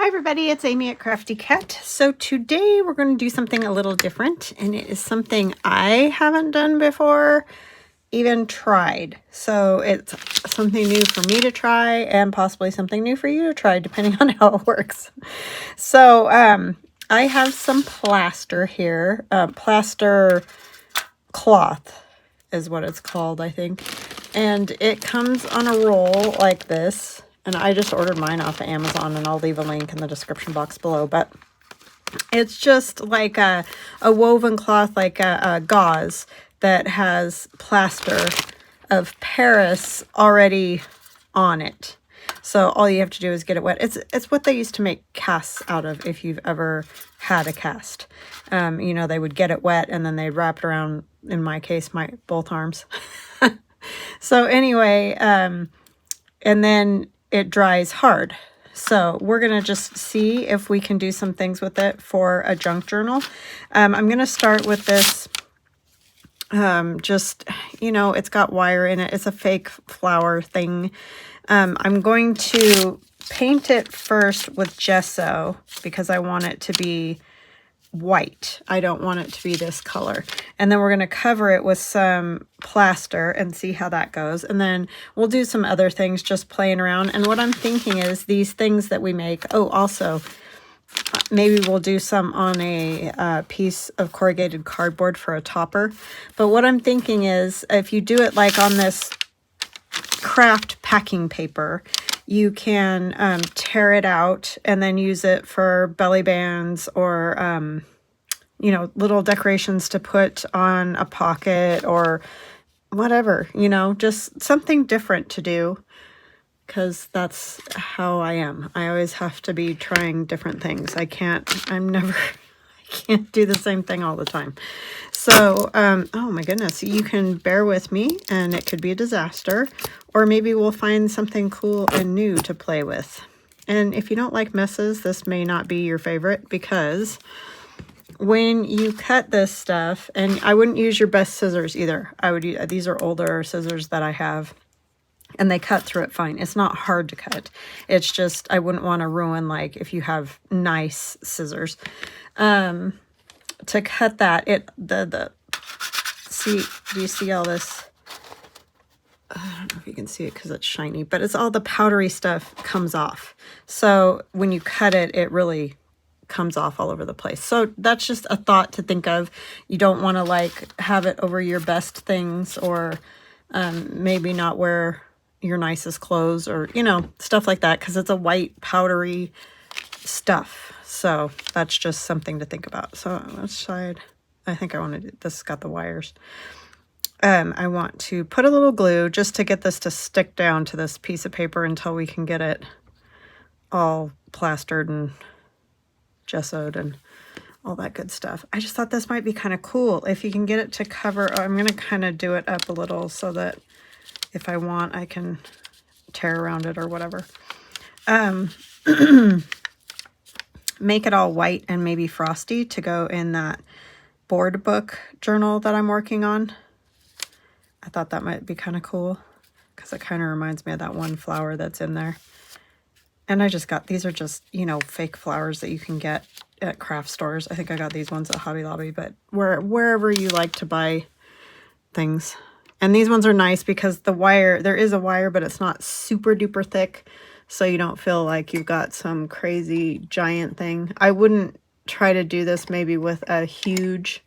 Hi everybody, it's Amy at Crafty Cat. So today we're going to do something a little different, and it is something I haven't done before, even tried. So it's something new for me to try and possibly something new for you to try, depending on how it works. So I have some plaster here, plaster cloth is what it's called, I think. And it comes on a roll like this. And I just ordered mine off of Amazon, and I'll leave a link in the description box below. But it's just like a woven cloth, like a gauze that has plaster of Paris already on it. So all you have to do is get it wet. It's what they used to make casts out of, if you've ever had a cast. You know, they would get it wet and then they'd wrap it around, in my case, both arms. So anyway, and then it dries hard. So we're going to just see if we can do some things with it for a junk journal. I'm going to start with this. Just, you know, it's got wire in it. It's a fake flower thing. I'm going to paint it first with gesso because I want it to be white. I don't want it to be this color. And then we're going to cover it with some plaster and see how that goes. And then we'll do some other things just playing around. And what I'm thinking is these things that we make. Oh, also, maybe we'll do some on a piece of corrugated cardboard for a topper. But what I'm thinking is if you do it like on this craft packing paper, you can tear it out and then use it for belly bands or, you know, little decorations to put on a pocket or whatever, you know, just something different to do, because that's how I am. I always have to be trying different things. I can't do the same thing all the time. So, oh my goodness, you can bear with me and it could be a disaster, or maybe we'll find something cool and new to play with. And if you don't like messes, this may not be your favorite, because when you cut this stuff, and I wouldn't use your best scissors either. I would use, these are older scissors that I have, and they cut through it fine. It's not hard to cut. It's just, I wouldn't want to ruin, like, if you have nice scissors. To cut that, see, do you see all this? I don't know if you can see it because it's shiny, but it's all the powdery stuff comes off. So when you cut it, it really comes off all over the place. So that's just a thought to think of. You don't want to like have it over your best things, or maybe not wear your nicest clothes, or, you know, stuff like that, because it's a white powdery stuff. So that's just something to think about. So let's side. I think I want to do this. Has got the wires. I want to put a little glue just to get this to stick down to this piece of paper until we can get it all plastered and gessoed and all that good stuff. I just thought this might be kind of cool if you can get it to cover. I'm going to kind of do it up a little so that if I want, I can tear around it or whatever. Make it all white and maybe frosty to go in that board book journal that I'm working on. I thought that might be kind of cool because it kind of reminds me of that one flower that's in there. And I just got, these are just, you know, fake flowers that you can get at craft stores. I think I got these ones at Hobby Lobby, but wherever you like to buy things. And these ones are nice because the wire, there is a wire, but it's not super duper thick. So you don't feel like you've got some crazy giant thing. I wouldn't try to do this maybe with a huge,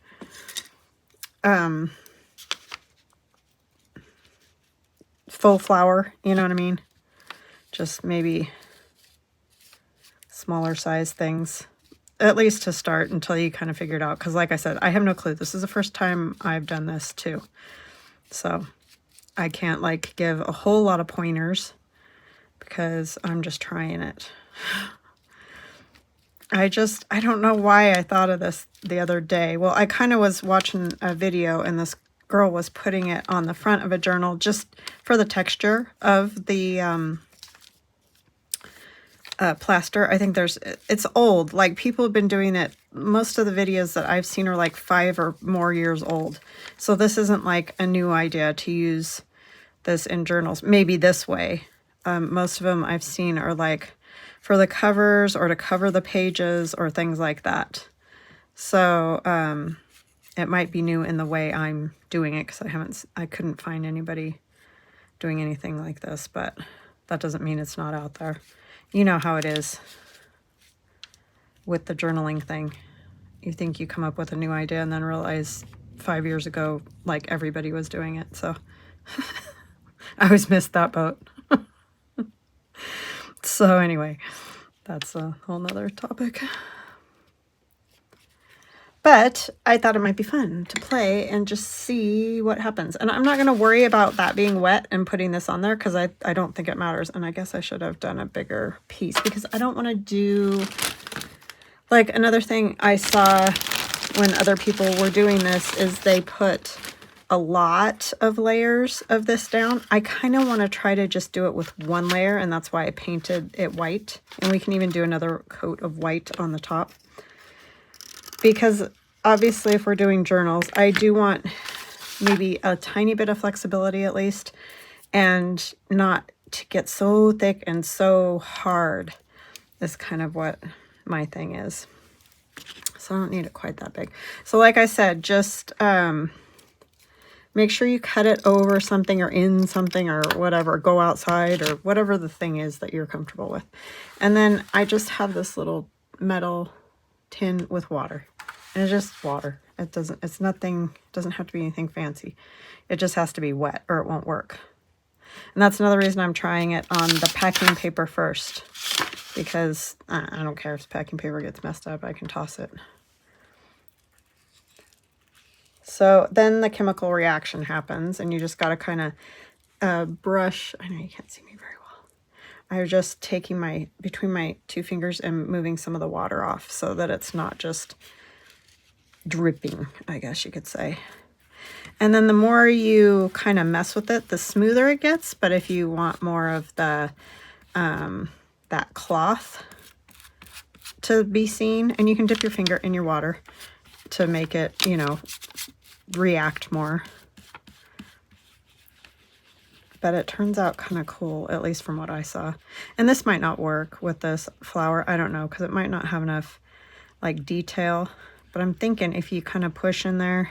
full flower, you know what I mean? Just maybe smaller size things, at least to start, until you kind of figure it out. Because like I said, I have no clue. This is the first time I've done this too. So I can't like give a whole lot of pointers because I'm just trying it. I don't know why I thought of this the other day. Well, I kind of was watching a video and this girl was putting it on the front of a journal just for the texture of the plaster. I think it's old. Like, people have been doing it. Most of the videos that I've seen are like 5 or more years old. So this isn't like a new idea to use this in journals. Maybe this way. Most of them I've seen are like for the covers or to cover the pages or things like that. So it might be new in the way I'm doing it, because I couldn't find anybody doing anything like this, but that doesn't mean it's not out there. You know how it is with the journaling thing. You think you come up with a new idea and then realize 5 years ago, like, everybody was doing it. So I always missed that boat. So anyway, that's a whole nother topic. But I thought it might be fun to play and just see what happens. And I'm not going to worry about that being wet and putting this on there, because I don't think it matters. And I guess I should have done a bigger piece, because I don't want to do... Like, another thing I saw when other people were doing this is they put a lot of layers of this down. I kind of want to try to just do it with one layer, and that's why I painted it white. And we can even do another coat of white on the top. Because obviously if we're doing journals, I do want maybe a tiny bit of flexibility at least, and not to get so thick and so hard is kind of what my thing is. So I don't need it quite that big. So like I said, just make sure you cut it over something or in something or whatever, go outside or whatever the thing is that you're comfortable with. And then I just have this little metal tin with water, and it's just water. It's nothing, doesn't have to be anything fancy. It just has to be wet or it won't work. And that's another reason I'm trying it on the packing paper first, because I don't care if the packing paper gets messed up, I can toss it. So then the chemical reaction happens, and you just got to kind of brush. I know you can't see me very well. I'm just taking between my two fingers and moving some of the water off so that it's not just dripping, I guess you could say. And then the more you kind of mess with it, the smoother it gets. But if you want more of the that cloth to be seen, and you can dip your finger in your water to make it, you know, react more. But it turns out kind of cool, at least from what I saw. And this might not work with this flower, I don't know, because it might not have enough like detail. But I'm thinking if you kind of push in there,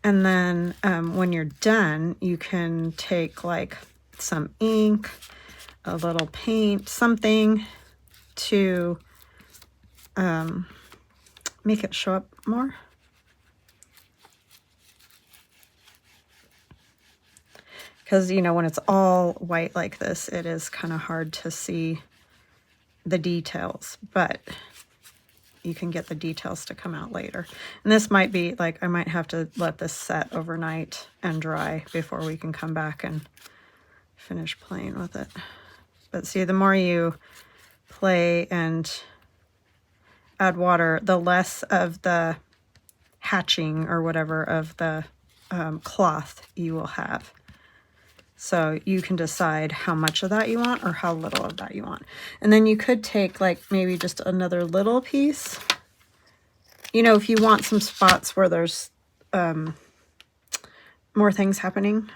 and then when you're done, you can take like some ink, a little paint, something to make it show up more. Because, you know, when it's all white like this, it is kind of hard to see the details, but you can get the details to come out later. And this might be like, I might have to let this set overnight and dry before we can come back and finish playing with it. But see, the more you play and add water, the less of the hatching or whatever of the cloth you will have. So you can decide how much of that you want or how little of that you want. And then you could take like maybe just another little piece. You know, if you want some spots where there's more things happening.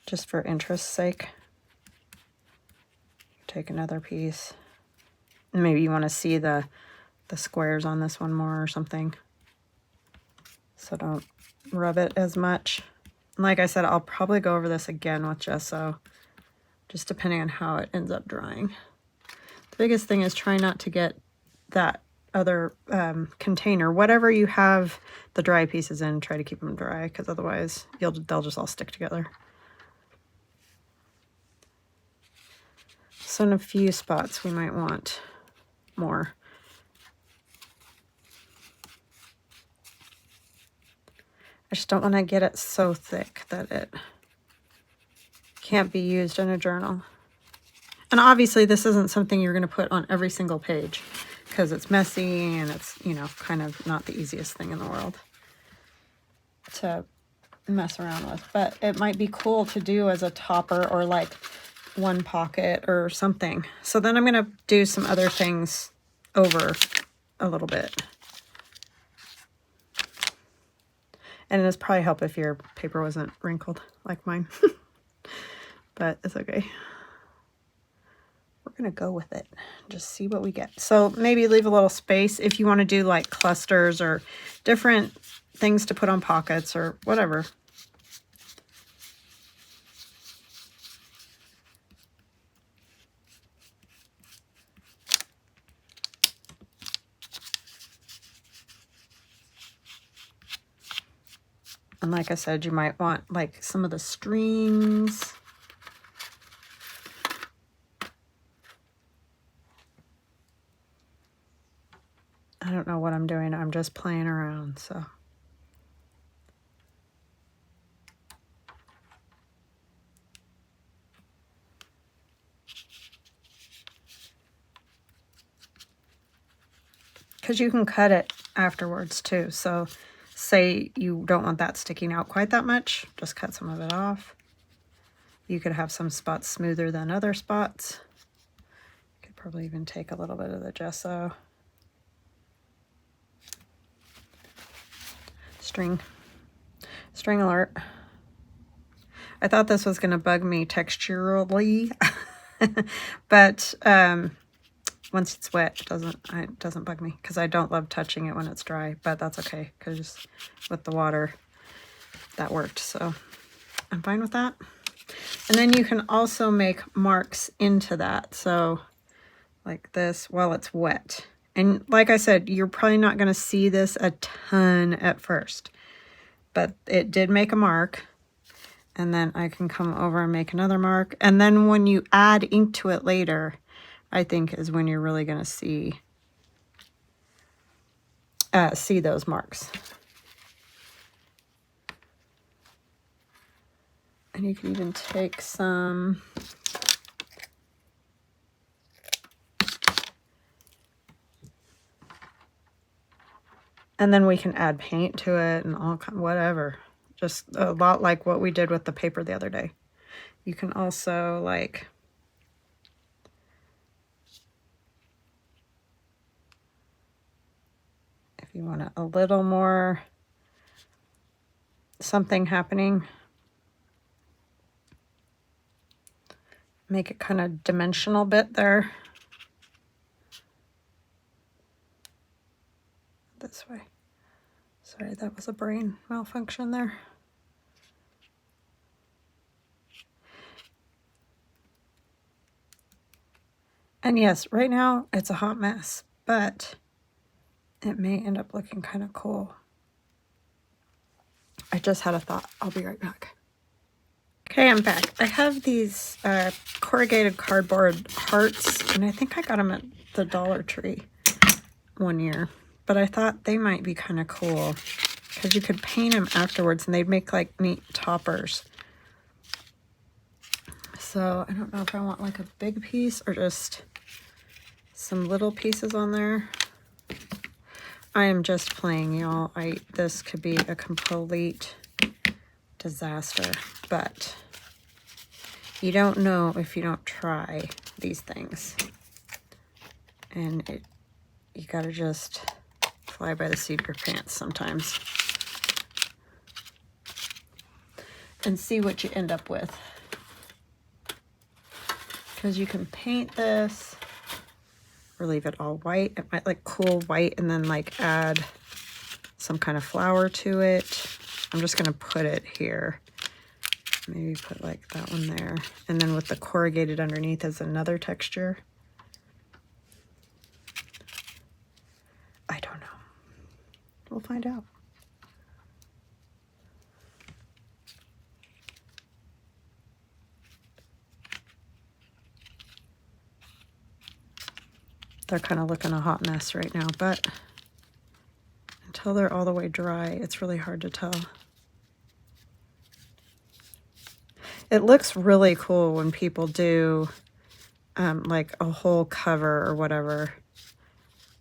Just for interest's sake. Take another piece. Maybe you want to see the squares on this one more or something. So don't rub it as much. And like I said, I'll probably go over this again with gesso, just depending on how it ends up drying. The biggest thing is try not to get that other container, whatever you have the dry pieces in, try to keep them dry, because otherwise they'll just all stick together. So in a few spots we might want more. I just don't want to get it so thick that it can't be used in a journal. And obviously this isn't something you're going to put on every single page, because it's messy and it's, you know, kind of not the easiest thing in the world to mess around with. But it might be cool to do as a topper or like one pocket or something. So then I'm going to do some other things over a little bit. And it's probably help if your paper wasn't wrinkled like mine. but it's okay. We're going to go with it. Just see what we get. So maybe leave a little space if you want to do like clusters or different things to put on pockets or whatever. And like I said, you might want like some of the strings. I don't know what I'm doing. I'm just playing around, so. Because you can cut it afterwards too. So say you don't want that sticking out quite that much, just cut some of it off. You could have some spots smoother than other spots. You could probably even take a little bit of the gesso. String alert. I thought this was going to bug me texturally, but once it's wet, it doesn't bug me because I don't love touching it when it's dry, but that's okay because with the water that worked, so I'm fine with that. And then you can also make marks into that, so like this while it's wet. And like I said, you're probably not going to see this a ton at first, but it did make a mark. And then I can come over and make another mark. And then when you add ink to it later, I think is when you're really going to see those marks. And you can even take some and then we can add paint to it and all whatever. Just a lot like what we did with the paper the other day. You can also like if you want a little more something happening, make it kind of dimensional bit there. This way. Sorry, that was a brain malfunction there. And yes, right now it's a hot mess, but it may end up looking kind of cool. I just had a thought. I'll be right back. Okay, I'm back. I have these corrugated cardboard hearts, and I think I got them at the Dollar Tree one year. But I thought they might be kind of cool because you could paint them afterwards, and they'd make like neat toppers. So I don't know if I want like a big piece or just some little pieces on there. I am just playing, y'all. This could be a complete disaster, but you don't know if you don't try these things. And you gotta just fly by the seat of your pants sometimes and see what you end up with. Because you can paint this or leave it all white. It might like cool white and then like add some kind of flower to it. I'm just gonna put it here. Maybe put like that one there. And then with the corrugated underneath is another texture. I don't know. We'll find out. They're kind of looking a hot mess right now, but until they're all the way dry, it's really hard to tell. It looks really cool when people do like a whole cover or whatever.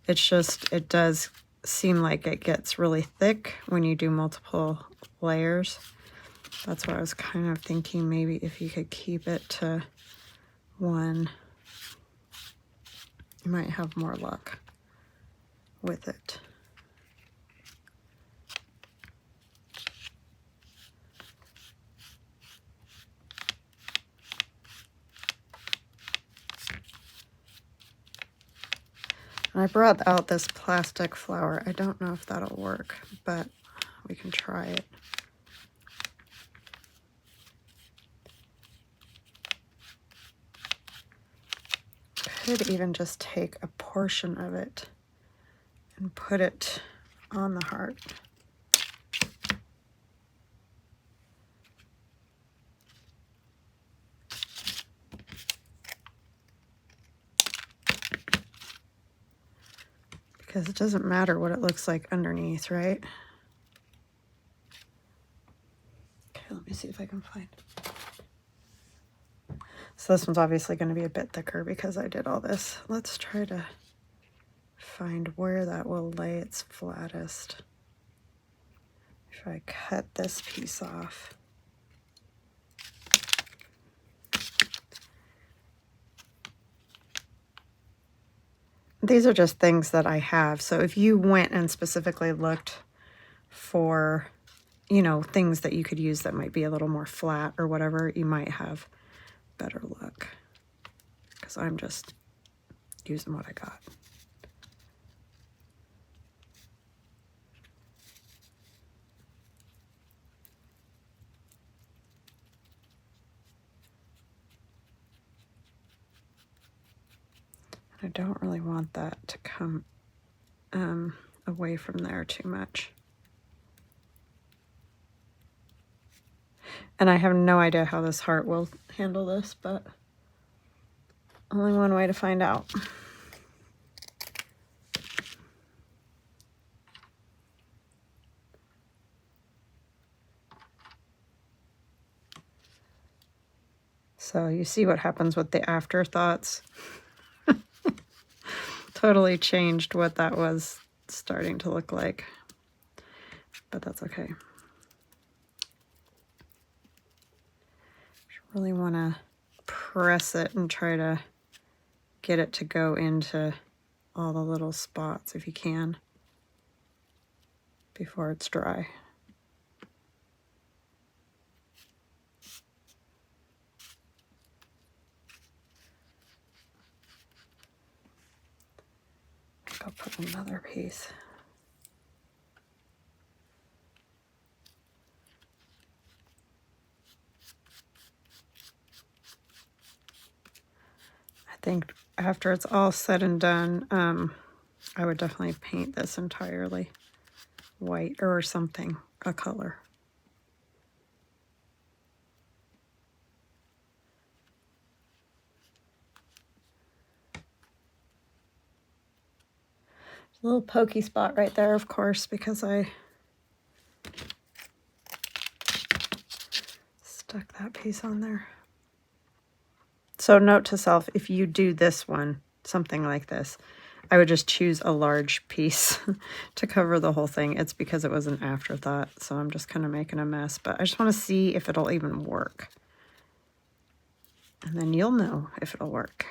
It's just, it does seem like it gets really thick when you do multiple layers. That's why I was kind of thinking maybe if you could keep it to one, you might have more luck with it. I brought out this plastic flower. I don't know if that'll work, but we can try it. Could even just take a portion of it and put it on the heart. Because it doesn't matter what it looks like underneath, right? Okay, let me see if I can find it. So this one's obviously going to be a bit thicker because I did all this. Let's try to find where that will lay its flattest. If I cut this piece off. These are just things that I have. So if you went and specifically looked for, you know, things that you could use that might be a little more flat or whatever, you might have better luck. Because I'm just using what I got. I don't really want that to come away from there too much. And I have no idea how this heart will handle this, but only one way to find out. So you see what happens with the afterthoughts. Totally changed what that was starting to look like, but that's okay. Just really want to press it and try to get it to go into all the little spots if you can before it's dry. I'll put another piece. I think after it's all said and done, I would definitely paint this entirely white or something, a color. A little pokey spot right there, of course, because I stuck that piece on there. So note to self, if you do this one, something like this, I would just choose a large piece to cover the whole thing. It's because it was an afterthought, so I'm just kind of making a mess, but I just want to see if it'll even work. And then you'll know if it'll work.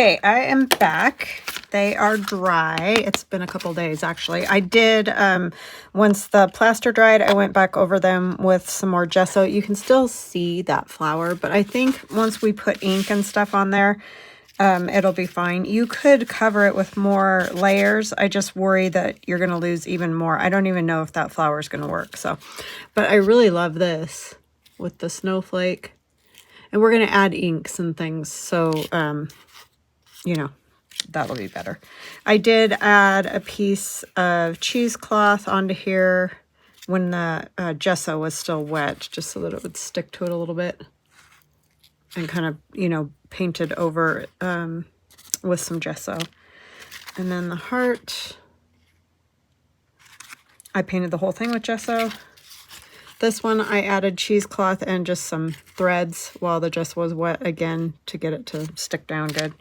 Okay, I am back. They are dry. It's been a couple days, actually. I did, once the plaster dried, I went back over them with some more gesso. You can still see that flower, but I think once we put ink and stuff on there, it'll be fine. You could cover it with more layers. I just worry that you're going to lose even more. I don't even know if that flower is going to work. So, but I really love this with the snowflake. And we're going to add inks and things. So, you know, that'll be better. I did add a piece of cheesecloth onto here when the gesso was still wet, just so that it would stick to it a little bit. And kind of, you know, painted over with some gesso. And then the heart, I painted the whole thing with gesso. This one I added cheesecloth and just some threads while the gesso was wet again to get it to stick down good.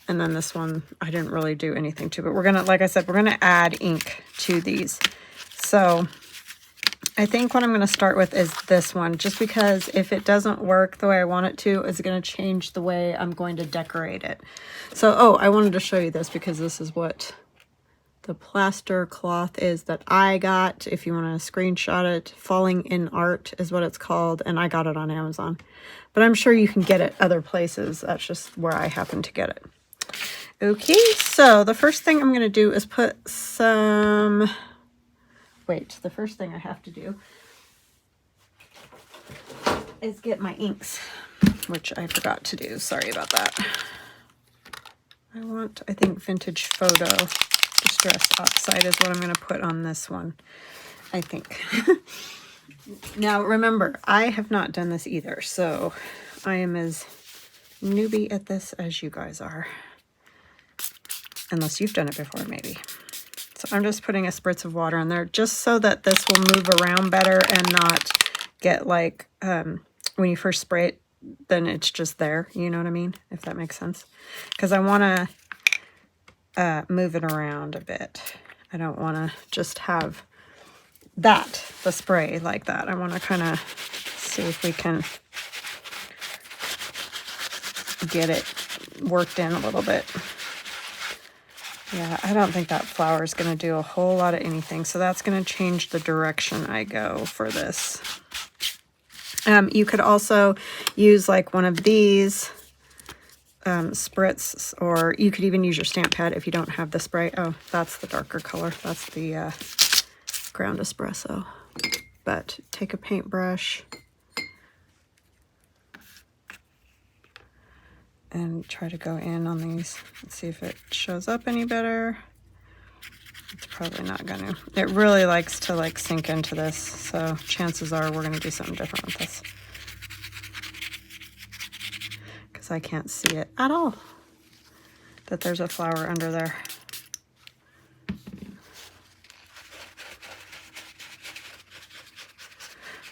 And then this one I didn't really do anything to, but we're gonna, like I said, we're gonna add ink to these. So I think what I'm gonna start with is this one, just because if it doesn't work the way I want it to, it's gonna change the way I'm going to decorate it. So, oh, I wanted to show you this because this is what the plaster cloth is that I got. If you want to screenshot it, Falling in Art is what it's called, and I got it on Amazon. But I'm sure you can get it other places. That's just where I happen to get it. Okay, so the first thing I'm going to do is put some... Wait, the first thing I have to do is get my inks, which I forgot to do. Sorry about that. I think Vintage Photo Distress Oxide is what I'm going to put on this one, I think. Now, remember, I have not done this either, so I am as newbie at this as you guys are. Unless you've done it before, maybe. So I'm just putting a spritz of water in there just so that this will move around better and not get like, when you first spray it, then it's just there. You know what I mean? If that makes sense. Because I want to move it around a bit. I don't want to just have the spray like that. I want to kind of see if we can get it worked in a little bit. Yeah, I don't think that flower is going to do a whole lot of anything, so that's going to change the direction I go for this. You could also use like one of these spritz, or you could even use your stamp pad if you don't have the spray. Oh, that's the darker color. That's the ground espresso. But take a paintbrush and try to go in on these. Let's see if it shows up any better. It's probably not gonna. It really likes to like sink into this, so chances are we're gonna do something different with this. Because I can't see it at all that there's a flower under there.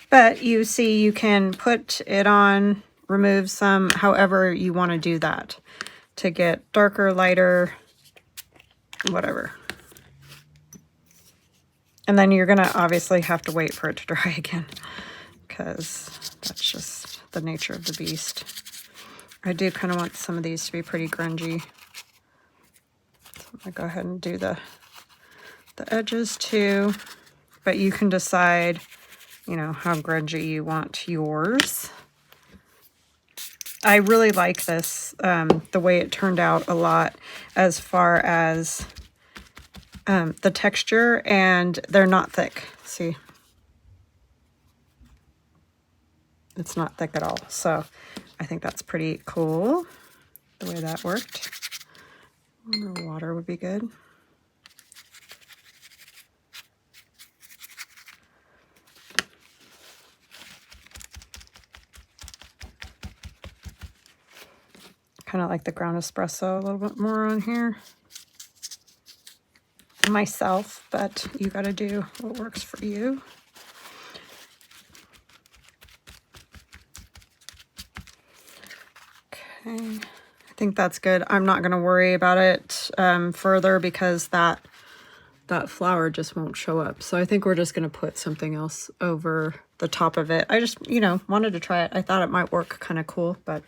But you see, you can put it on, remove some, however you want to do that to get darker, lighter, whatever. And then you're going to obviously have to wait for it to dry again, because that's just the nature of the beast. I do kind of want some of these to be pretty grungy. So I'm going to go ahead and do the edges too. But you can decide, you know, how grungy you want yours. I really like this, the way it turned out a lot as far as the texture, and they're not thick. See? It's not thick at all. So I think that's pretty cool, the way that worked. Water would be good. Kind of like the ground espresso a little bit more on here myself, but you got to do what works for you. Okay, I think that's good. I'm not going to worry about it further because that flower just won't show up. So I think we're just going to put something else over the top of it. I just, you know, wanted to try it. I thought it might work kind of cool, but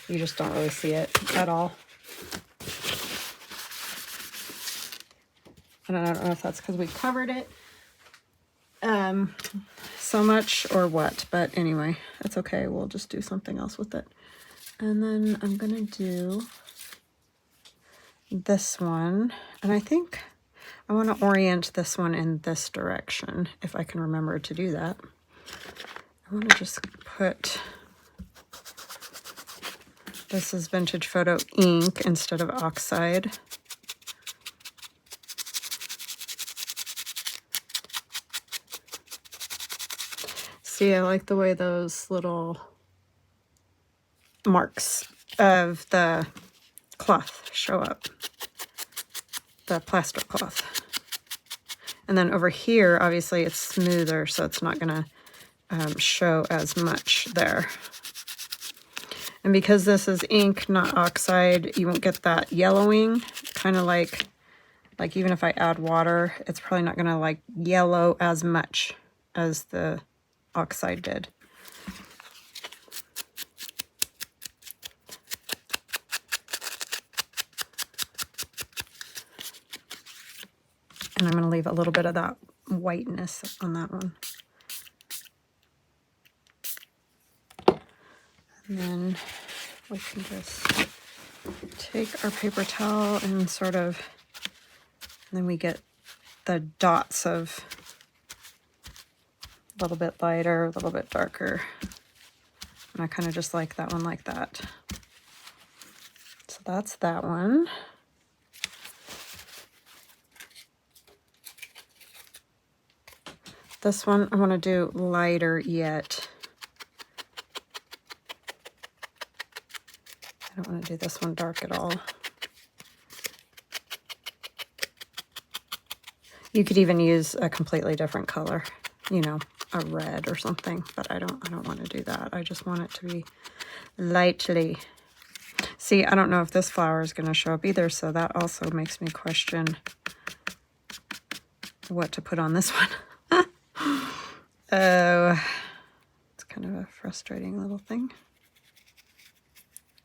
you just don't really see it at all. And I don't know if that's because we covered it so much or what, but anyway, that's okay. We'll just do something else with it. And then I'm gonna do this one, and I think I want to orient this one in this direction, if I can remember to do that. I want to just put, this is Vintage Photo ink instead of oxide. See, I like the way those little marks of the cloth show up, the plaster cloth. And then over here, obviously it's smoother, so it's not gonna show as much there. And because this is ink, not oxide, you won't get that yellowing, kind of like even if I add water, it's probably not gonna like yellow as much as the oxide did. And I'm going to leave a little bit of that whiteness on that one. And then we can just take our paper towel and sort of, and then we get the dots of a little bit lighter, a little bit darker. And I kind of just like that one like that. So that's that one. This one I want to do lighter yet. I don't want to do this one dark at all. You could even use a completely different color, you know, a red or something, but I don't want to do that. I just want it to be lightly. See, I don't know if this flower is going to show up either, so that also makes me question what to put on this one. Oh, it's kind of a frustrating little thing.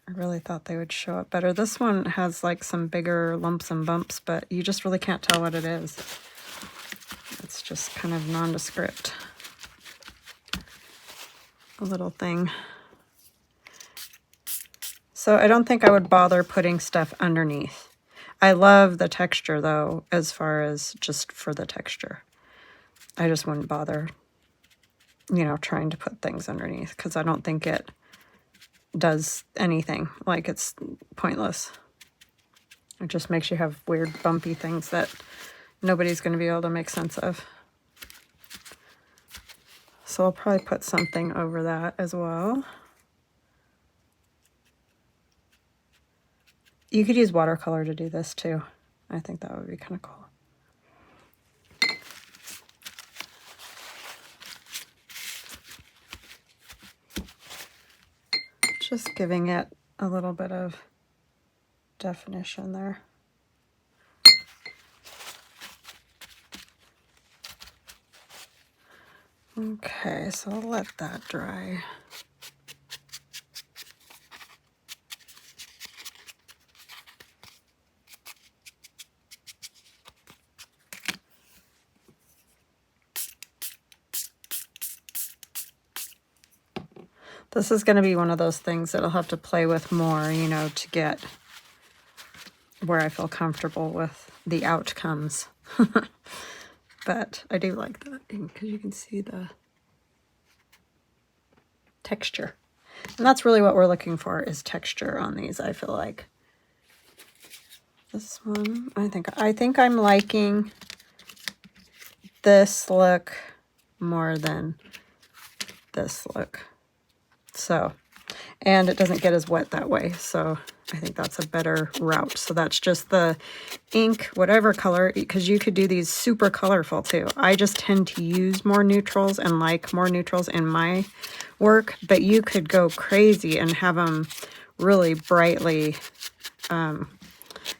I really thought they would show up better. This one has like some bigger lumps and bumps, but you just really can't tell what it is. It's just kind of nondescript. A little thing. So I don't think I would bother putting stuff underneath. I love the texture though, as far as just for the texture. I just wouldn't bother, you know, trying to put things underneath because I don't think it does anything. Like, it's pointless. It just makes you have weird bumpy things that nobody's going to be able to make sense of. So I'll probably put something over that as well. You could use watercolor to do this too. I think that would be kind of cool. Just giving it a little bit of definition there. Okay, so I'll let that dry. This is going to be one of those things that I'll have to play with more, you know, to get where I feel comfortable with the outcomes. But I do like that because you can see the texture. And that's really what we're looking for, is texture on these, I feel like. This one, I think I'm liking this look more than this look. So, and it doesn't get as wet that way, so I think that's a better route. So that's just the ink, whatever color, because you could do these super colorful too. I just tend to use more neutrals and like more neutrals in my work, but you could go crazy and have them really brightly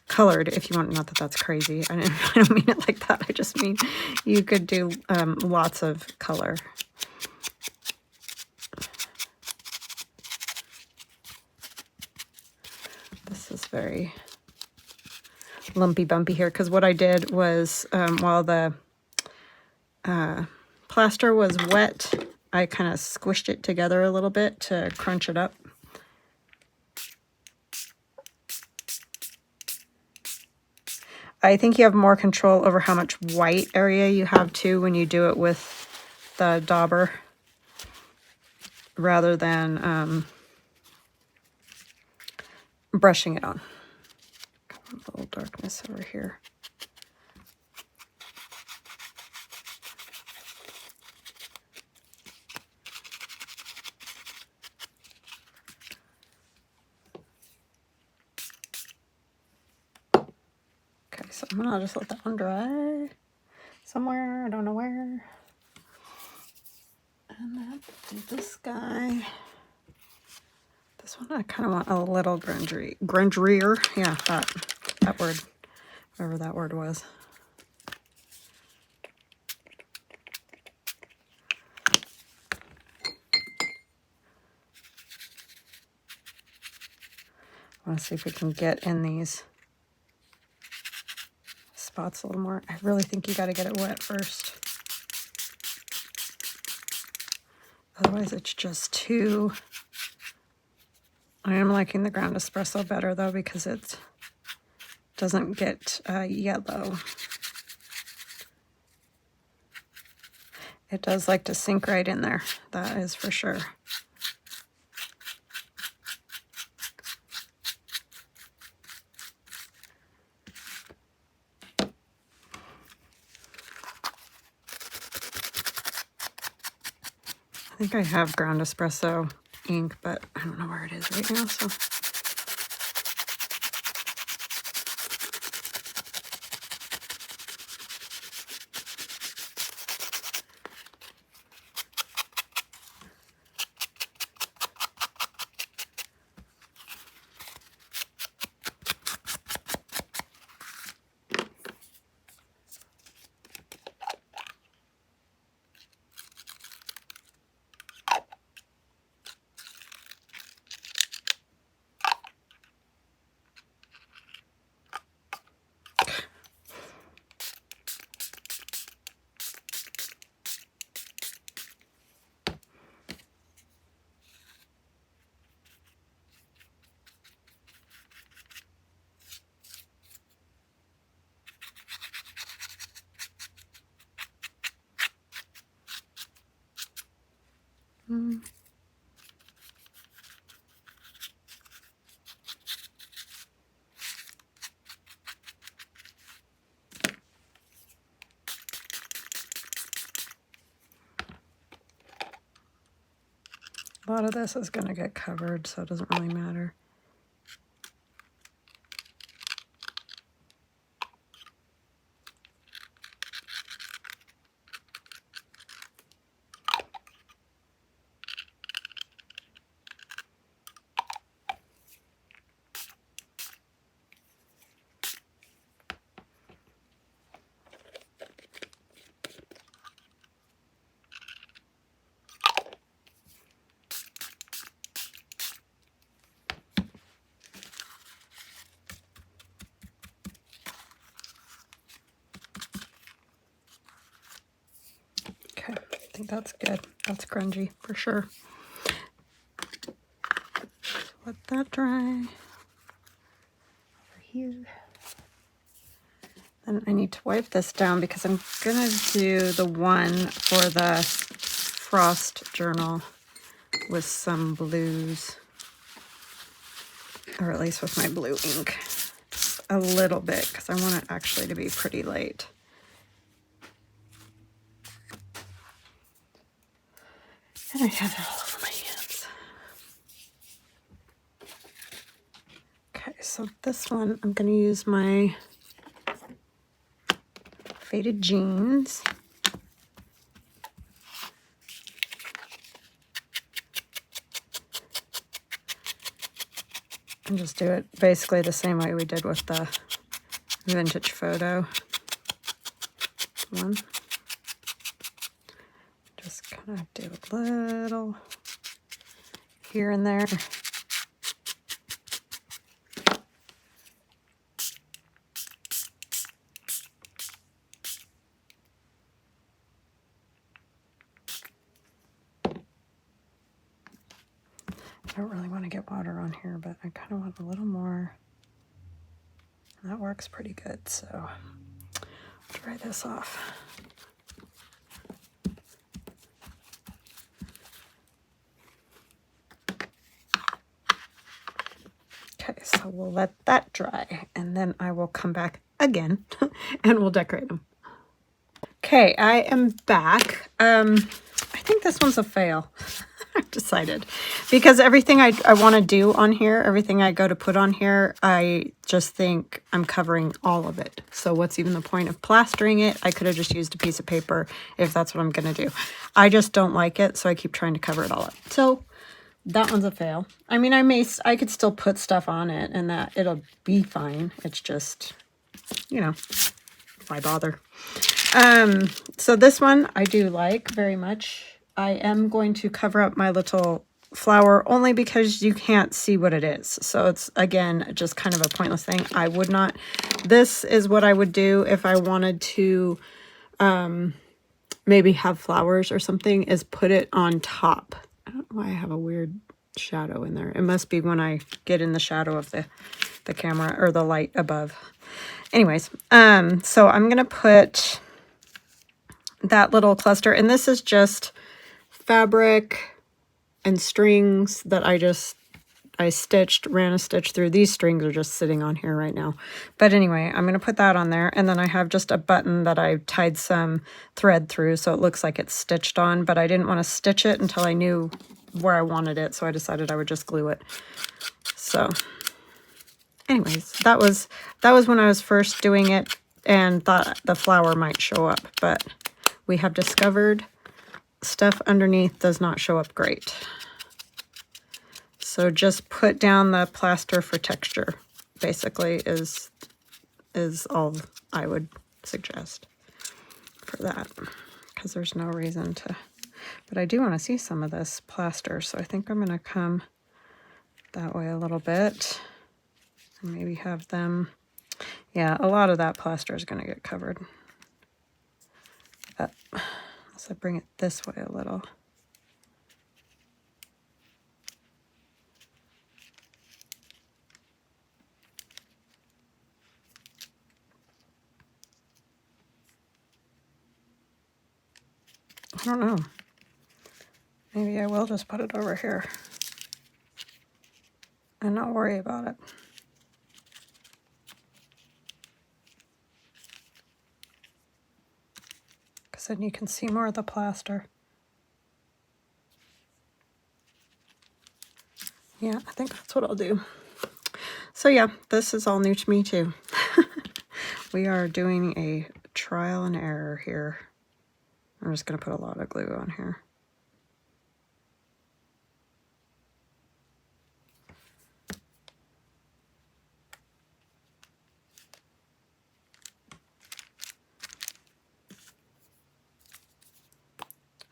colored if you want. Not that that's crazy. I don't mean it like that. I just mean you could do lots of color. This is very lumpy bumpy here, because what I did was while the plaster was wet, I kind of squished it together a little bit to crunch it up. I think you have more control over how much white area you have too when you do it with the dauber, rather than brushing it on. A little darkness over here. Okay, so I'm gonna just let that one dry somewhere, I don't know where. And then do this guy. This one I kind of want a little grungier. Yeah, that word, whatever that word was. I want to see if we can get in these spots a little more. I really think you got to get it wet first. Otherwise it's just too... I am liking the ground espresso better though, because it doesn't get yellow. It does like to sink right in there, that is for sure. I think I have ground espresso ink, but I don't know where it is right now, so. A lot of this is going to get covered, so it doesn't really matter. Okay, I think that's good. That's grungy for sure. Let that dry. Over here. Then I need to wipe this down because I'm gonna do the one for the frost journal with some blues, or at least with my blue ink. Just a little bit, because I want it actually to be pretty light. And I have it all over my hands. Okay, so this one, I'm going to use my Faded Jeans. And just do it basically the same way we did with the vintage photo one. Just kind of do a little here and there. I don't really want to get water on here, but I kind of want a little more. That works pretty good, so I'll dry this off. Okay, so we'll let that dry, and then I will come back again and we'll decorate them. Okay, I am back. I think this one's a fail. I've decided, because everything I want to do on here, everything I go to put on here, I just think I'm covering all of it. So what's even the point of plastering it? I could have just used a piece of paper if that's what I'm going to do. I just don't like it, so I keep trying to cover it all up. So that one's a fail. I mean, I could still put stuff on it and that it'll be fine. It's just, you know, why bother? So this one I do like very much. I am going to cover up my little flower only because you can't see what it is. So it's, again, just kind of a pointless thing. I would not. This is what I would do if I wanted to maybe have flowers or something, is put it on top. I don't know why I have a weird shadow in there. It must be when I get in the shadow of the camera or the light above. Anyways, so I'm going to put that little cluster, and this is just fabric and strings that I stitched, ran a stitch through. These strings are just sitting on here right now. But anyway, I'm going to put that on there, and then I have just a button that I tied some thread through so it looks like it's stitched on, but I didn't want to stitch it until I knew where I wanted it, so I decided I would just glue it. So anyways, that was when I was first doing it and thought the flower might show up, but we have discovered stuff underneath does not show up great. So just put down the plaster for texture, basically, is all I would suggest for that, because there's no reason to. But I do want to see some of this plaster, so I think I'm going to come that way a little bit and maybe have them. Yeah, a lot of that plaster is going to get covered. But as I bring it this way a little. I don't know. Maybe I will just put it over here and not worry about it. Because then you can see more of the plaster. Yeah, I think that's what I'll do. So yeah, this is all new to me too. We are doing a trial and error here. I'm just going to put a lot of glue on here.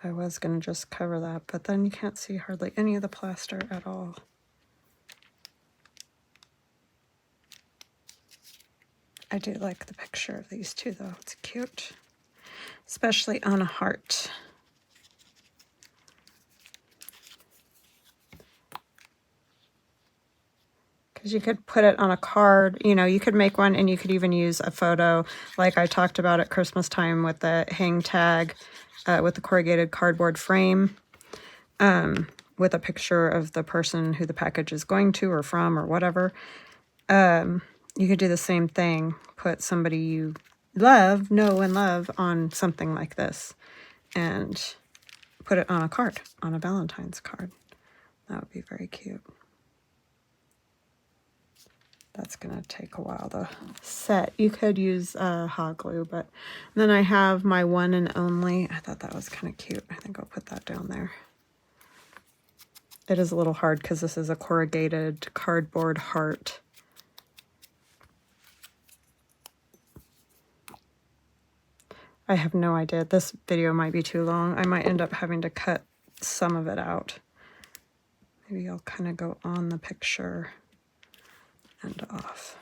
I was going to just cover that, but then you can't see hardly any of the plaster at all. I do like the picture of these two though. It's cute, especially on a heart. Because you could put it on a card, you know, you could make one and you could even use a photo like I talked about at Christmas time with the hang tag with the corrugated cardboard frame with a picture of the person who the package is going to or from or whatever. You could do the same thing, put somebody you know and love on something like this and put it on a card, on a Valentine's card. That would be very cute. That's going to take a while to set. You could use hot glue, but then I have my one and only. I thought that was kind of cute. I think I'll put that down there. It is a little hard because this is a corrugated cardboard heart. I have no idea. This video might be too long. I might end up having to cut some of it out. Maybe I'll kind of go on the picture and off.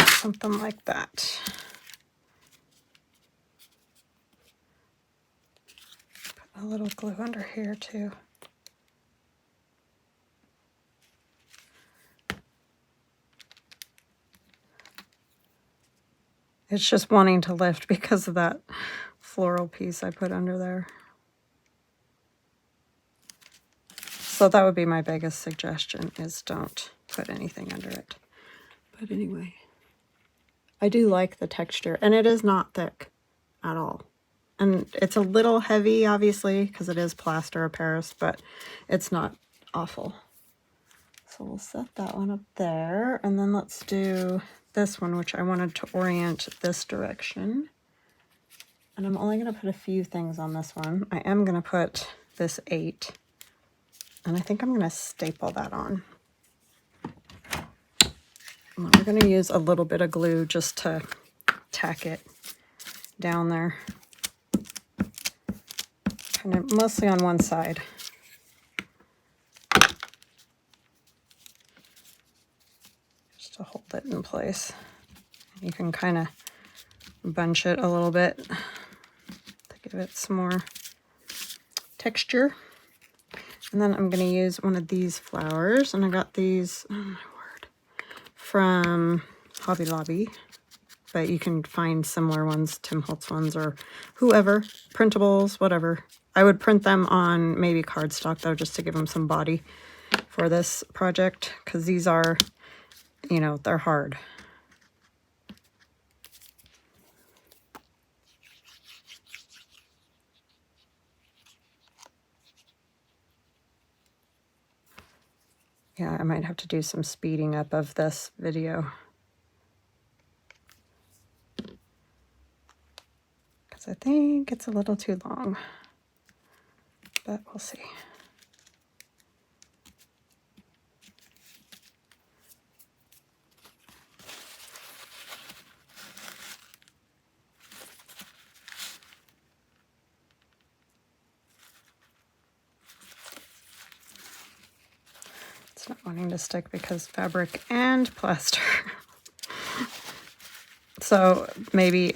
Something like that. here too. It's just wanting to lift because of that floral piece I put under there. So that would be my biggest suggestion, is don't put anything under it. But anyway, I do like the texture, and it is not thick at all. And it's a little heavy, obviously, because it is plaster of Paris, but it's not awful. So we'll set that one up there, and then let's do this one, which I wanted to orient this direction. And I'm only going to put a few things on this one. I am going to put this 8, and I think I'm going to staple that on. And we're going to use a little bit of glue just to tack it down there. Kind of mostly on one side. Just to hold it in place. You can kind of bunch it a little bit to give it some more texture. And then I'm going to use one of these flowers, and I got these, oh my word, from Hobby Lobby, but you can find similar ones, Tim Holtz ones, or whoever, printables, whatever. I would print them on maybe cardstock though, just to give them some body for this project, because these are, you know, they're hard. Yeah, I might have to do some speeding up of this video, because I think it's a little too long, but we'll see. It's not wanting to stick because fabric and plaster. So maybe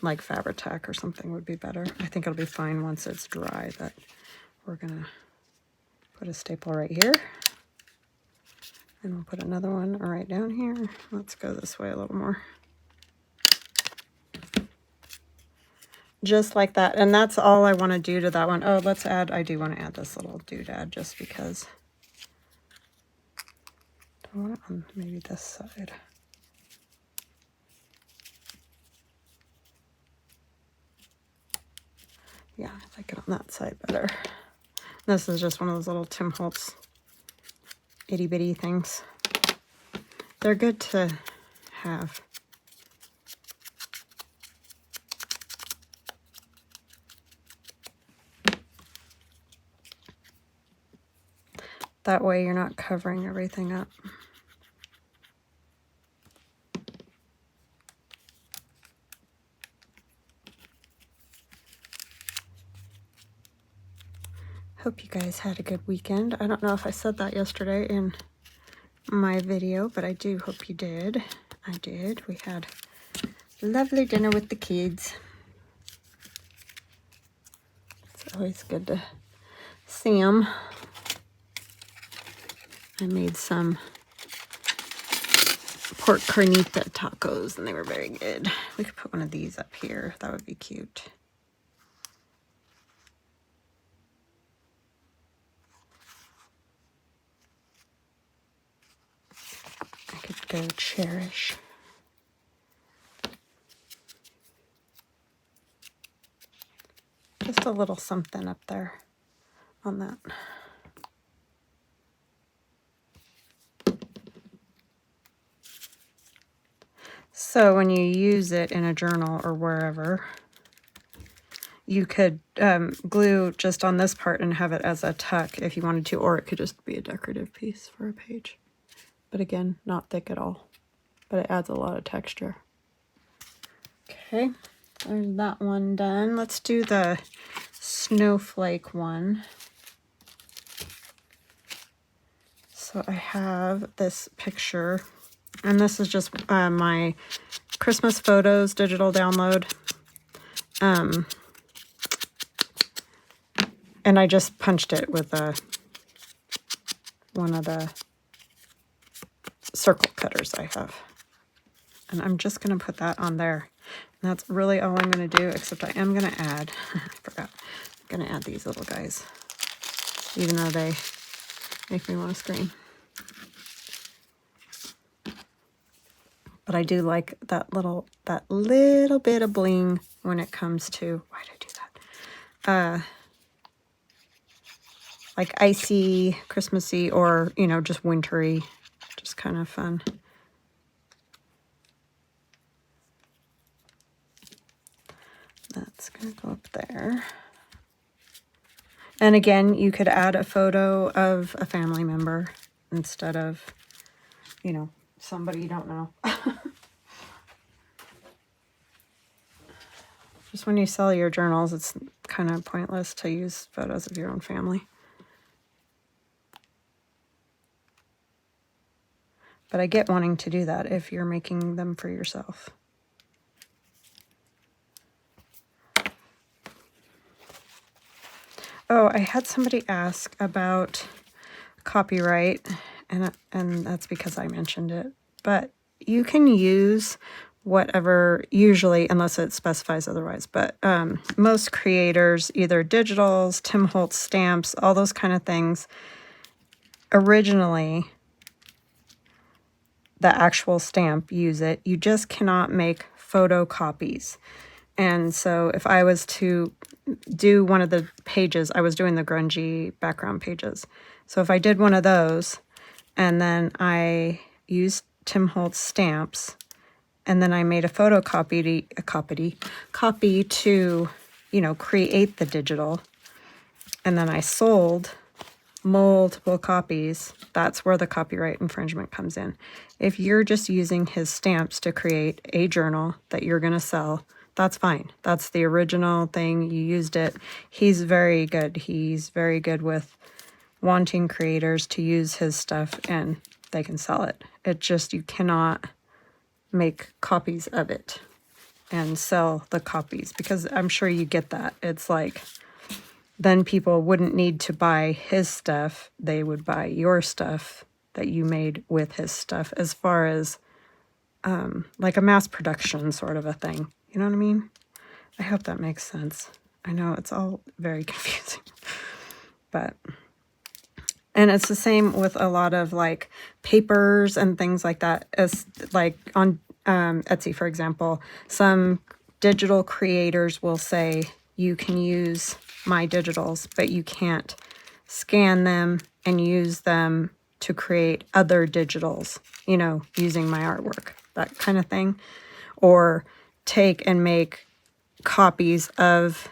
like Fabri-Tac or something would be better. I think it'll be fine once it's dry, but we're gonna put a staple right here. And we'll put another one right down here. Let's go this way a little more. Just like that. And that's all I want to do to that one. Oh, let's add, I do want to add this little doodad just because. I want it on maybe this side. Yeah, I like it on that side better. This is just one of those little Tim Holtz itty bitty things. They're good to have. That way you're not covering everything up. Hope you guys had a good weekend. I don't know if I said that yesterday in my video, but I do hope you did. I did. We had a lovely dinner with the kids. It's always good to see them. I made some pork carnita tacos, and they were very good. We could put one of these up here. That would be cute. I could go cherish. Just a little something up there on that. So when you use it in a journal or wherever, you could glue just on this part and have it as a tuck if you wanted to, or it could just be a decorative piece for a page. But again, not thick at all, but it adds a lot of texture. Okay, there's that one done. Let's do the snowflake one. So I have this picture, and this is just my Christmas photos digital download. And I just punched it with one of the circle cutters I have. And I'm just going to put that on there. And that's really all I'm going to do, except I am going to add, I forgot, I'm going to add these little guys, even though they make me want to scream. But I do like that little bit of bling when it comes to, why did I do that? Like icy, Christmassy, or, you know, just wintry, just kind of fun. That's going to go up there. And again, you could add a photo of a family member instead of, you know, somebody you don't know. Just when you sell your journals, it's kind of pointless to use photos of your own family. But I get wanting to do that if you're making them for yourself. Oh, I had somebody ask about copyright, and that's because I mentioned it. But you can use whatever, usually, unless it specifies otherwise, but most creators, either digitals, Tim Holtz stamps, all those kind of things, originally, the actual stamp, use it. You just cannot make photocopies. And so if I was to do one of the pages, I was doing the grungy background pages. So if I did one of those, and then I used Tim Holtz stamps, and then I made a photocopy to, you know, create the digital, and then I sold multiple copies, that's where the copyright infringement comes in. If you're just using his stamps to create a journal that you're going to sell, that's fine. That's the original thing. You used it. He's very good. He's very good with wanting creators to use his stuff and they can sell it. It just, you cannot make copies of it and sell the copies, because I'm sure you get that. It's like, then people wouldn't need to buy his stuff. They would buy your stuff that you made with his stuff, as far as like a mass production sort of a thing. You know what I mean? I hope that makes sense. I know it's all very confusing. But, and it's the same with a lot of like papers and things like that. As like on Etsy, for example, some digital creators will say, you can use my digitals, but you can't scan them and use them to create other digitals, you know, using my artwork, that kind of thing. Or take and make copies of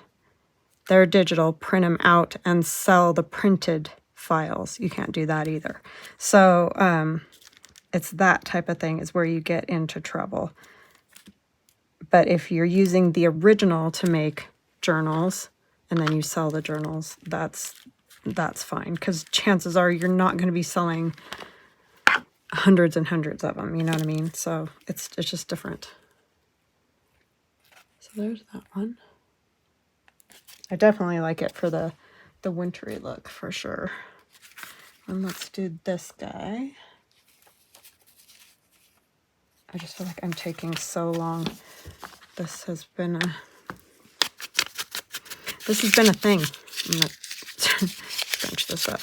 their digital, print them out, and sell the printed files. You can't do that either. So it's that type of thing is where you get into trouble. But if you're using the original to make journals, and then you sell the journals, that's fine, because chances are you're not going to be selling hundreds and hundreds of them, you know what I mean? So it's just different. So there's that one. I definitely like it for the wintry look, for sure. And let's do this guy. I just feel like I'm taking so long. This has been a thing. I'm gonna scrunch this up.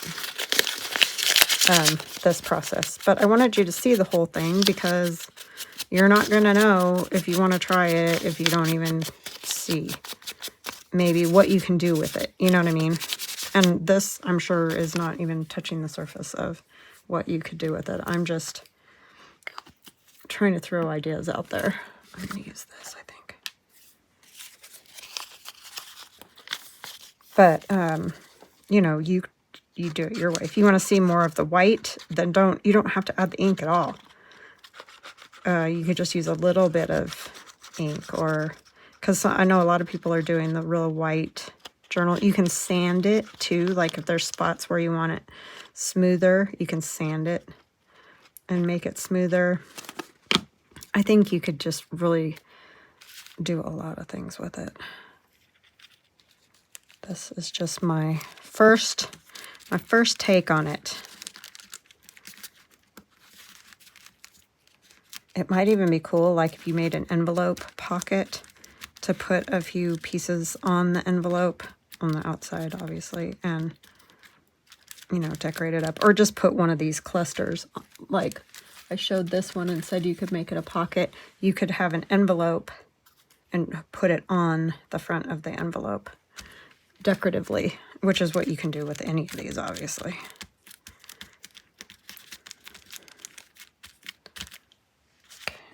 This process. But I wanted you to see the whole thing, because you're not going to know if you want to try it if you don't even see maybe what you can do with it. You know what I mean? And this, I'm sure, is not even touching the surface of what you could do with it. I'm just trying to throw ideas out there. I'm going to use this, I think. But, you know, you do it your way. If you want to see more of the white, then you don't have to add the ink at all. You could just use a little bit of ink, or, because I know a lot of people are doing the real white journal. You can sand it too, like if there's spots where you want it smoother, you can sand it and make it smoother. I think you could just really do a lot of things with it. This is just my first take on it. It might even be cool, like if you made an envelope pocket to put a few pieces on the envelope, on the outside, obviously, and, you know, decorate it up. Or just put one of these clusters. Like I showed this one and said you could make it a pocket. You could have an envelope and put it on the front of the envelope decoratively, which is what you can do with any of these, obviously.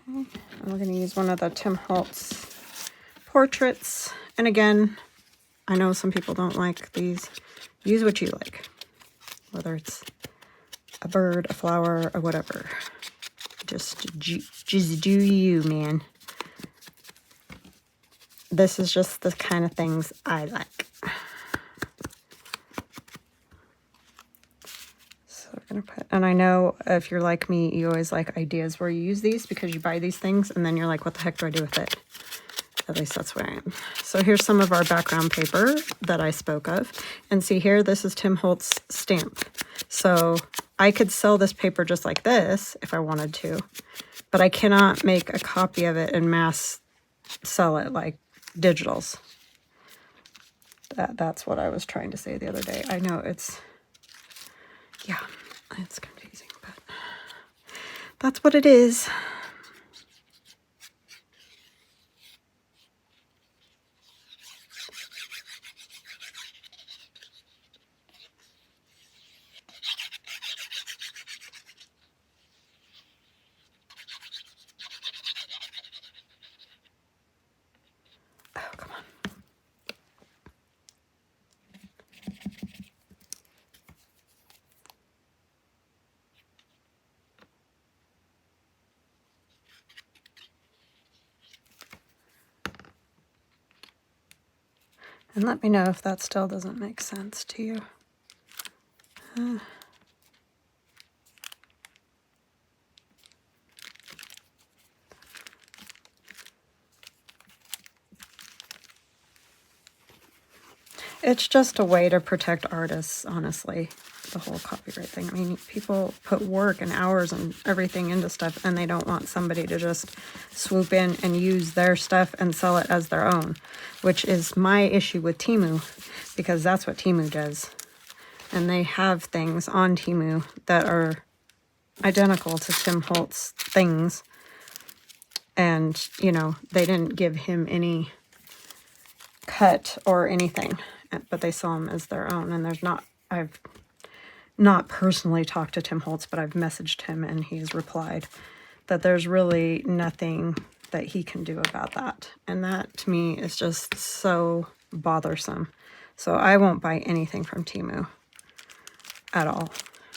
Okay, we're going to use one of the Tim Holtz portraits. And again, I know some people don't like these. Use what you like, whether it's a bird, a flower, or whatever. Just do you, man. This is just the kind of things I like. So we're going to put, and I know if you're like me, you always like ideas where you use these because you buy these things and then you're like, what the heck do I do with it? At least that's where I am. So here's some of our background paper that I spoke of. And see here, this is Tim Holtz stamp. So I could sell this paper just like this if I wanted to, but I cannot make a copy of it and mass sell it like digitals. That's what I was trying to say the other day. I know it's confusing, but that's what it is. And let me know if that still doesn't make sense to you. It's just a way to protect artists, honestly, the whole copyright thing. I mean, people put work and hours and everything into stuff, and they don't want somebody to just swoop in and use their stuff and sell it as their own, which is my issue with Temu, because that's what Temu does. And they have things on Temu that are identical to Tim Holtz things. And, you know, they didn't give him any cut or anything, but they sell them as their own. And I've not personally talked to Tim Holtz, but I've messaged him and he's replied that there's really nothing that he can do about that. And that to me is just so bothersome. So I won't buy anything from Temu at all.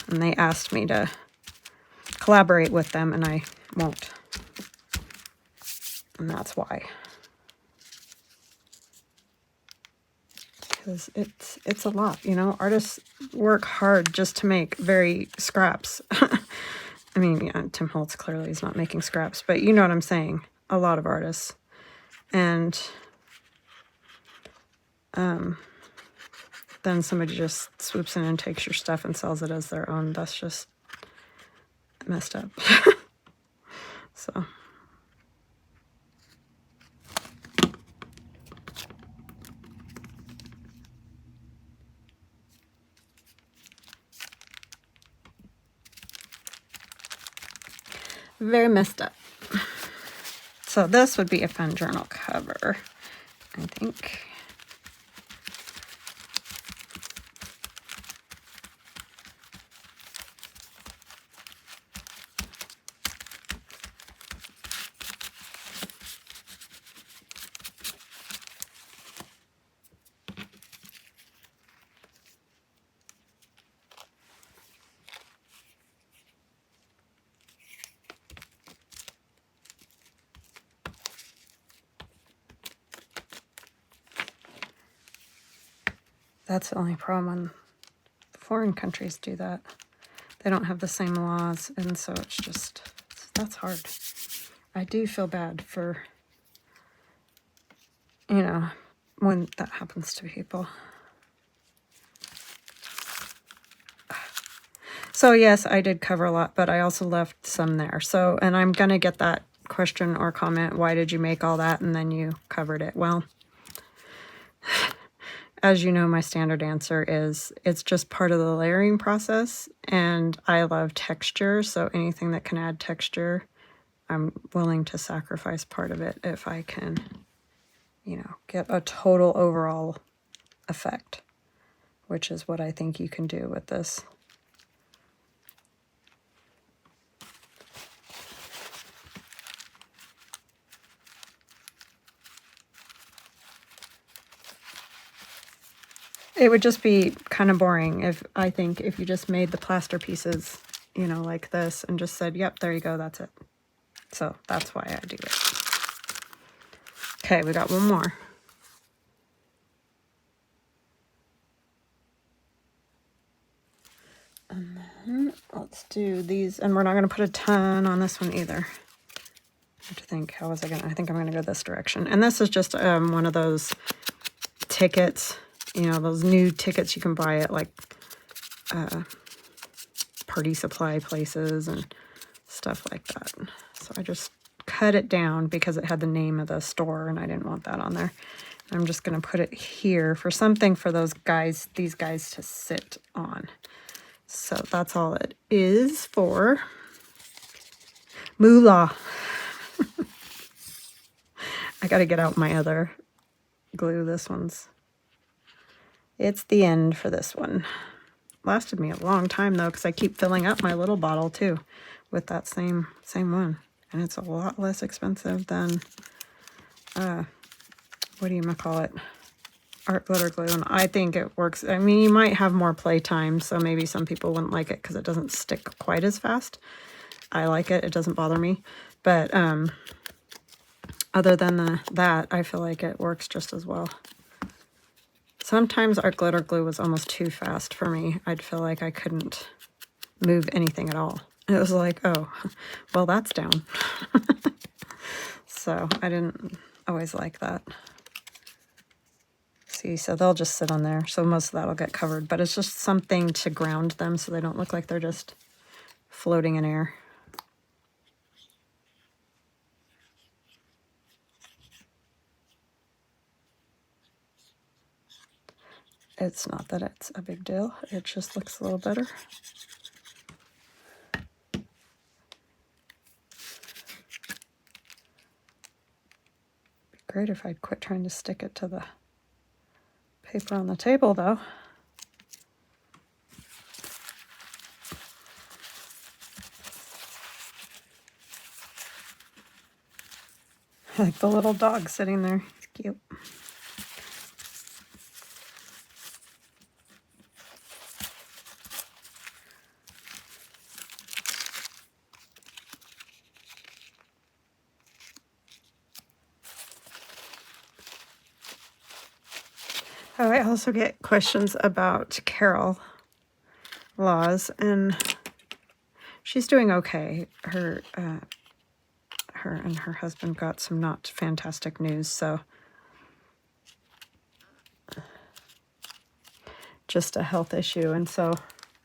And they asked me to collaborate with them and I won't. And that's why. Because it's a lot, you know. Artists work hard just to make very scraps. I mean, yeah, Tim Holtz clearly is not making scraps, but you know what I'm saying. A lot of artists. And then somebody just swoops in and takes your stuff and sells it as their own. That's just messed up. So... very messed up. So this would be a fun journal cover, I think. That's the only problem when foreign countries do that. They don't have the same laws, and so it's just, that's hard. I do feel bad for, you know, when that happens to people. So yes, I did cover a lot, but I also left some there. So, and I'm going to get that question or comment, why did you make all that and then you covered it? Well, as you know, my standard answer is it's just part of the layering process, and I love texture, so anything that can add texture, I'm willing to sacrifice part of it if I can, you know, get a total overall effect, which is what I think you can do with this. It would just be kind of boring if, I think, if you just made the plaster pieces, you know, like this and just said, yep, there you go, that's it. So that's why I do it. Okay, we got one more. And then let's do these, and we're not going to put a ton on this one either. I have to think, how was I going to, I think I'm going to go this direction. And this is just one of those tickets, you know, those new tickets you can buy at like party supply places and stuff like that. So I just cut it down because it had the name of the store and I didn't want that on there. I'm just going to put it here for something for those guys, these guys to sit on. So that's all it is for. Moolah. I got to get out my other glue. This one's, it's the end for this one. Lasted me a long time though, because I keep filling up my little bottle too with that same one. And it's a lot less expensive than, what do you call it? Art glitter glue. And I think it works. I mean, you might have more play time, so maybe some people wouldn't like it because it doesn't stick quite as fast. I like it. It doesn't bother me. But other than that, I feel like it works just as well. Sometimes art glitter glue was almost too fast for me. I'd feel like I couldn't move anything at all. It was like, oh, well, that's down. So I didn't always like that. See, so they'll just sit on there. So most of that will get covered, but it's just something to ground them so they don't look like they're just floating in air. It's not that it's a big deal. It just looks a little better. Be great if I'd quit trying to stick it to the paper on the table, though. I like the little dog sitting there. It's cute. Oh, I also get questions about Carol Laws, and she's doing okay. Her and her husband got some not fantastic news, so just a health issue, and so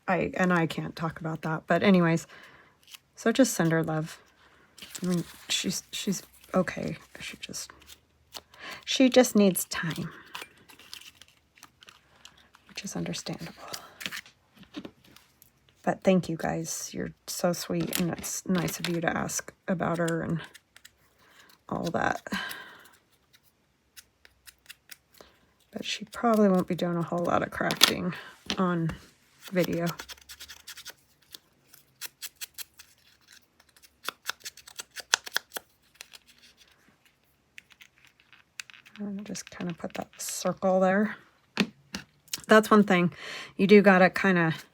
I can't talk about that. But anyways, so just send her love. I mean, she's okay. She just needs time, which is understandable. But thank you guys. You're so sweet, and it's nice of you to ask about her and all that. But she probably won't be doing a whole lot of crafting on video. And just kind of put that circle there. That's one thing. You do gotta kind of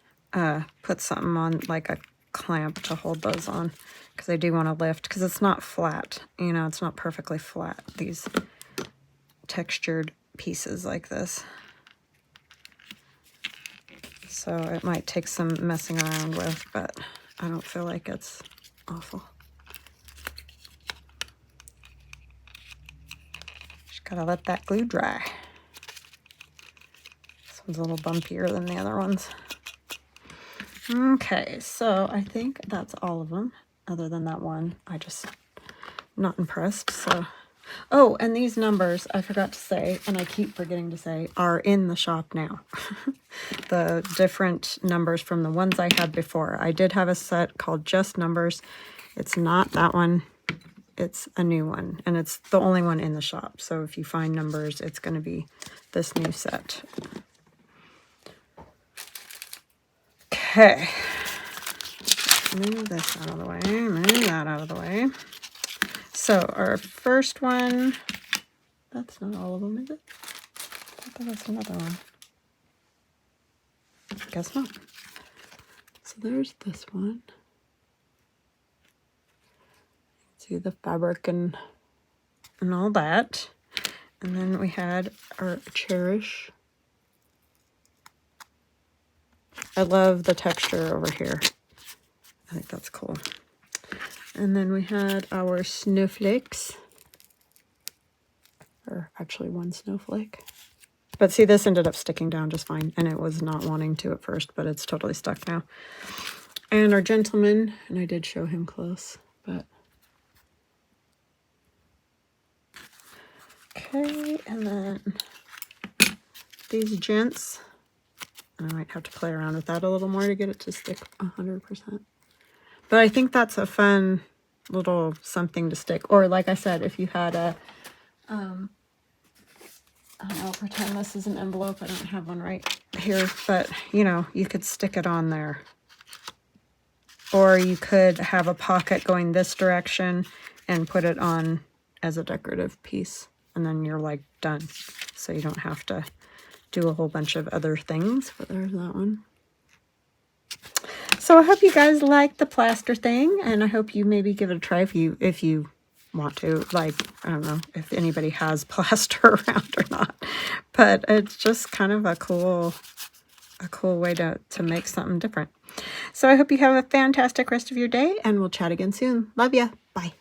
put something on, like a clamp to hold those on, because they do want to lift, because it's not flat. You know, it's not perfectly flat, these textured pieces like this. So it might take some messing around with, but I don't feel like it's awful. Just gotta let that glue dry. This one's a little bumpier than the other ones. Okay, so I think that's all of them, other than that one. Not impressed, so. Oh, and these numbers, I forgot to say, and I keep forgetting to say, are in the shop now. The different numbers from the ones I had before. I did have a set called Just Numbers. It's not that one. It's a new one, and it's the only one in the shop. So if you find numbers, it's going to be this new set. Okay. Move this out of the way. Move that out of the way. So our first one, that's not all of them, is it? I thought that's another one. Guess not. So there's this one. See the fabric and all that. And then we had our Cherish. I love the texture over here. I think that's cool. And then we had our Snowflakes. Or actually one snowflake. But see, this ended up sticking down just fine. And it was not wanting to at first, but it's totally stuck now. And our Gentleman, and I did show him close, but... Okay, and then these gents. I might have to play around with that a little more to get it to stick 100%. But I think that's a fun little something to stick. Or like I said, if you had a, I'll pretend this is an envelope. I don't have one right here, but you know, you could stick it on there. Or you could have a pocket going this direction and put it on as a decorative piece. And then you're like done. So you don't have to do a whole bunch of other things. But there's that one. So I hope you guys like the plaster thing, and I hope you maybe give it a try if you want to. Like, I don't know if anybody has plaster around or not, but it's just kind of a cool way to make something different. So I hope you have a fantastic rest of your day, and we'll chat again soon. Love ya. Bye.